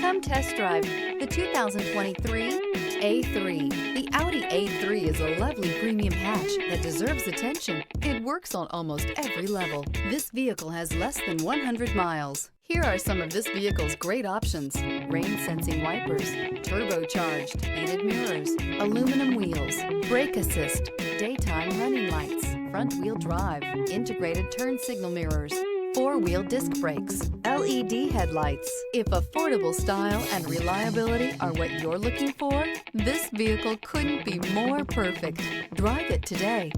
Come test drive the 2023 A3. The Audi A3 is a lovely premium hatch that deserves attention. It works on almost every level. This vehicle has less than 100 miles. Here are some of this vehicle's great options: rain sensing wipers, turbocharged, heated mirrors, aluminum wheels, brake assist, daytime running lights, front wheel drive, integrated turn signal mirrors, four-wheel disc brakes, LED headlights. If affordable style and reliability are what you're looking for, this vehicle couldn't be more perfect. Drive it today.